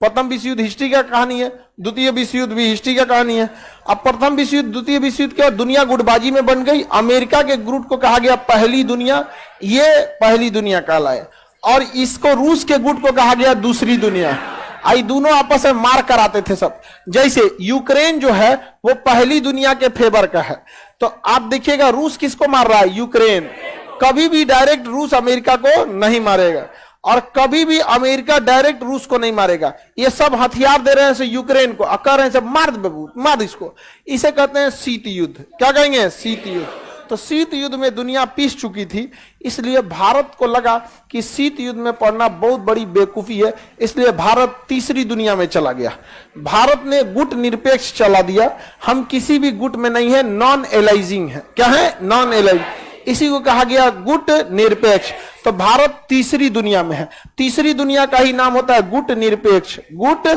प्रथम विश्व युद्ध हिस्ट्री का कहानी है, द्वितीय विश्व युद्ध भी हिस्ट्री का कहानी है। अब प्रथम विश्व युद्ध द्वितीय विश्व युद्ध के बाद दुनिया गुटबाजी में बन गई। अमेरिका के गुट को कहा गया पहली दुनिया, ये पहली दुनिया कहलाए, और इसको रूस के गुट को कहा गया दूसरी दुनिया। आई दोनों आपस में मार कराते थे सब। जैसे यूक्रेन जो है वो पहली दुनिया के फेवर का है, तो आप देखिएगा रूस किसको मार रहा है, यूक्रेन। कभी भी डायरेक्ट रूस अमेरिका को नहीं मारेगा, और कभी भी अमेरिका डायरेक्ट रूस को नहीं मारेगा। ये सब हथियार दे रहे हैं यूक्रेन को, कह रहे हैं सब मार इसको। इसे कहते हैं शीत युद्ध। क्या कहेंगे, शीत युद्ध। तो शीत युद्ध में दुनिया पीस चुकी थी, इसलिए भारत को लगा कि शीत युद्ध में पड़ना बहुत बड़ी बेवकूफी है, इसलिए भारत तीसरी दुनिया में चला गया। भारत ने गुट निरपेक्ष चला दिया। हम किसी भी गुट में नहीं है, नॉन एलाइजिंग है। क्या है, नॉन एलाइज, इसी को कहा गया गुट निरपेक्ष। तो भारत तीसरी दुनिया में है। तीसरी दुनिया का ही नाम होता है गुट निरपेक्ष। गुट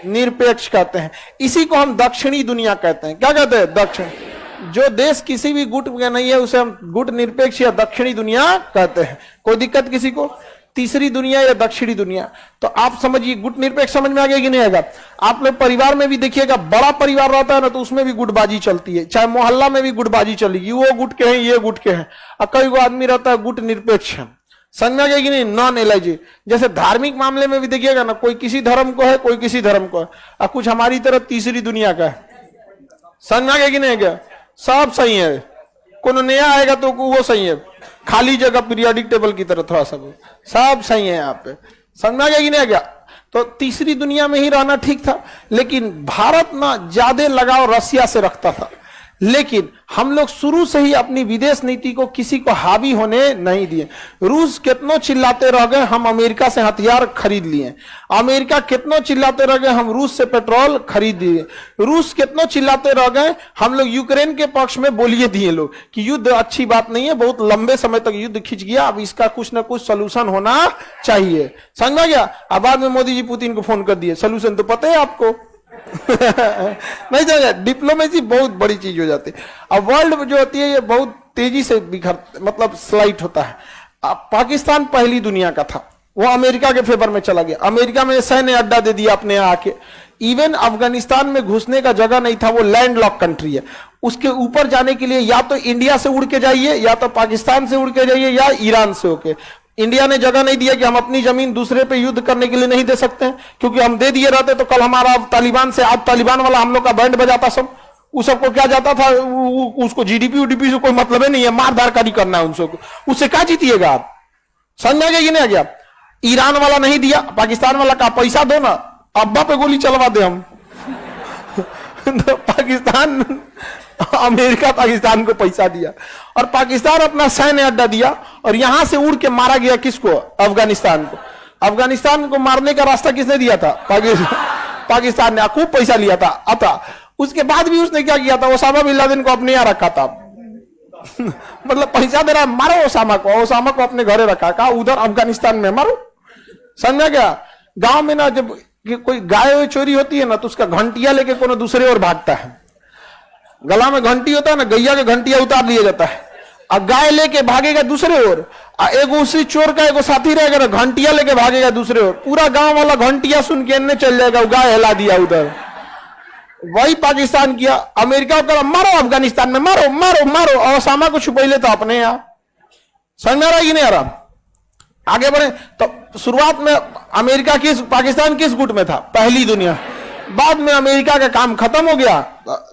निरपेक्ष कहते हैं। इसी को हम दक्षिणी दुनिया कहते हैं। क्या कहते हैं, दक्षिण। जो देश किसी भी गुट में नहीं है उसे हम गुट निरपेक्ष या दक्षिणी दुनिया कहते हैं। कोई दिक्कत किसी को, तीसरी दुनिया या दक्षिणी दुनिया। तो आप समझिए गुट निरपेक्ष समझ में आ गया कि नहीं आएगा। आप लोग परिवार में भी देखिएगा, बड़ा परिवार रहता है ना तो उसमें भी गुटबाजी चलती है, चाहे मोहल्ला में भी गुटबाजी चलेगी। वो गुट के हैं, ये गुट के हैं, और कई गो आदमी रहता है गुट निरपेक्ष है। समझ में आ गया कि नहीं, नॉन एलाइजी। जैसे धार्मिक मामले में भी देखिएगा ना, कोई किसी धर्म को है, कोई किसी धर्म को है, और कुछ हमारी तरफ तीसरी दुनिया का है। समझ में आ गया कि नहीं गया, सब सही है। कौन नया आएगा तो वो सही है, खाली जगह पीरियोडिक टेबल की तरह थोड़ा सा सब सही है यहाँ पे। समझ में आ गया कि नहीं आ गया। तो तीसरी दुनिया में ही रहना ठीक था, लेकिन भारत ना ज्यादा लगाव रसिया से रखता था। लेकिन हम लोग शुरू से ही अपनी विदेश नीति को किसी को हावी होने नहीं दिए। रूस कितनों चिल्लाते रह गए, हम अमेरिका से हथियार खरीद लिए। अमेरिका कितनों चिल्लाते रह गए, हम रूस से पेट्रोल खरीद लिए। रूस कितनों चिल्लाते रह गए, हम लोग यूक्रेन के पक्ष में बोलिए दिए लोग कि युद्ध अच्छी बात नहीं है, बहुत लंबे समय तक युद्ध खिंच गया, अब इसका कुछ ना कुछ सोल्यूशन होना चाहिए। समझ में गया। अब बाद में मोदी जी पुतिन को फोन कर दिए, सोल्यूशन तो पता है आपको। नहीं जाएगा, डिप्लोमेसी बहुत बड़ी चीज हो जाती है। अब वर्ल्ड जो होती है ये बहुत तेजी से बिखर मतलब स्लाइड होता है। अब पाकिस्तान पहली दुनिया का था, वो अमेरिका के फेवर में चला गया। अमेरिका में सैन्य अड्डा दे दिया अपने यहाँ आके। इवन अफगानिस्तान में घुसने का जगह नहीं था, वो लैंड लॉक कंट्री है। उसके ऊपर जाने के लिए या तो इंडिया से उड़ के जाइए, या तो पाकिस्तान से उड़ के जाइए, या ईरान से होके। इंडिया ने जगह नहीं दिया कि हम अपनी जमीन दूसरे पे युद्ध करने के लिए नहीं दे सकते हैं, क्योंकि हम दे दिए रहते तो कल हमारा तालिबान से, आज तालिबान वाला हम लोग का बैंड बजाता सब। उस सबको क्या जाता था, उसको जीडीपी उडीपी से कोई मतलब ही नहीं है, मारधार का नहीं करना है उनसे, उससे क्या जीतिएगा आप। समझ में आ गया कि नहीं आ गया। ईरान वाला नहीं दिया, पाकिस्तान वाला का पैसा दो ना, अब्बा पे गोली चलवा दे हम। तो पाकिस्तान, अमेरिका पाकिस्तान को पैसा दिया, और पाकिस्तान अपना सैन्य अड्डा दिया, और यहां से उड़ के मारा गया किसको, अफगानिस्तान को। अफगानिस्तान को मारने का रास्ता किसने दिया था, पाकिस्तान ने। खूब पैसा लिया था अता। उसके बाद भी उसने क्या किया था, ओसामा बिन लादेन को अपने यहाँ रखा था। मतलब पैसा दे रहा है, मारो ओसामा को, ओसामा को अपने घरे रखा, कहा उधर अफगानिस्तान में मारो। समझा गया। गांव में ना जब कोई गाय चोरी होती है ना, तो उसका घंटिया लेके कोनो दूसरे ओर भागता है। गला में घंटी होता है ना, गैया का घंटिया उतार लिया जाता है, और गाय लेके भागेगा दूसरे ओर। एक उसी चोर का एक साथी रहेगा ना, घंटिया लेके भागेगा दूसरे ओर। पूरा गांव वाला घंटिया सुन के इन्हें चल जाएगा, गाय हिला दिया उधर। वही पाकिस्तान किया। अमेरिका को मारो, अफगानिस्तान में मारो मारो मारो, और ओसामा को छुपा लेता अपने यहाँ। समझ में आ रहा है कि नहीं आ रहा। आगे बढ़े तो शुरुआत में अमेरिका किस, पाकिस्तान किस गुट में था, पहली दुनिया। बाद में अमेरिका का काम खत्म हो गया,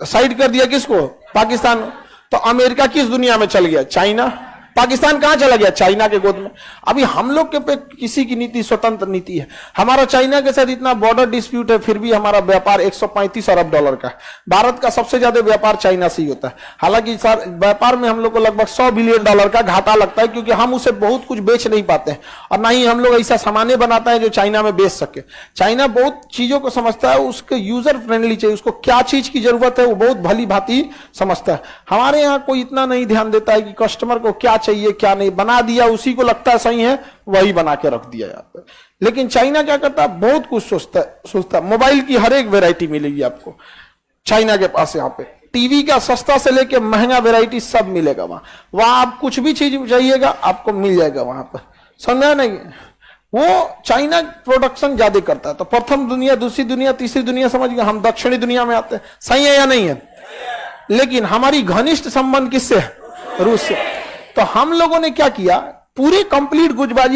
साइड कर दिया किसको, पाकिस्तान। तो अमेरिका किस दुनिया में चल गया, चाइना। पाकिस्तान कहां चला गया, चाइना के गोद में। अभी हम लोग के पे किसी की नीति स्वतंत्र नीति है। हमारा चाइना के साथ इतना बॉर्डर डिस्प्यूट है, फिर भी हमारा व्यापार 135 अरब डॉलर का है। भारत का सबसे ज्यादा व्यापार चाइना से ही होता है। हालांकि व्यापार में हम लोग को लगभग 100 बिलियन डॉलर का घाटा लगता है, क्योंकि हम उसे बहुत कुछ बेच नहीं पाते हैं, और ना ही हम लोग ऐसा सामान्य बनाते हैं जो चाइना में बेच सके। चाइना बहुत चीजों को समझता है, उसके यूजर फ्रेंडली चाहिए, उसको क्या चीज की जरूरत है वो बहुत भली भांति समझता है। हमारे यहाँ कोई इतना नहीं ध्यान देता है कि कस्टमर को क्या चाहिए क्या नहीं, बना दिया उसी को लगता है सही है, वही बना के रख दिया यहाँ पे। लेकिन चाइना क्या करता है, बहुत कुछ सोचता है। मोबाइल की हर एक वेराइटी मिलेगी आपको चाइना के पास। यहाँ पे टीवी का सस्ता से लेके महंगा वेराइटी सब मिलेगा वहां। आप कुछ भी चीज चाहिएगा आपको मिल जाएगा वहां पर। समझा नहीं। वो चाइना प्रोडक्शन ज्यादा करता है। तो प्रथम दुनिया, दूसरी दुनिया, तीसरी दुनिया समझ गए, हम दक्षिणी दुनिया में आते हैं। सही है या नहीं है? लेकिन हमारी घनिष्ठ संबंध किससे है? रूस से। तो हम लोगों ने क्या किया, पूरी कंप्लीट गुटबाजी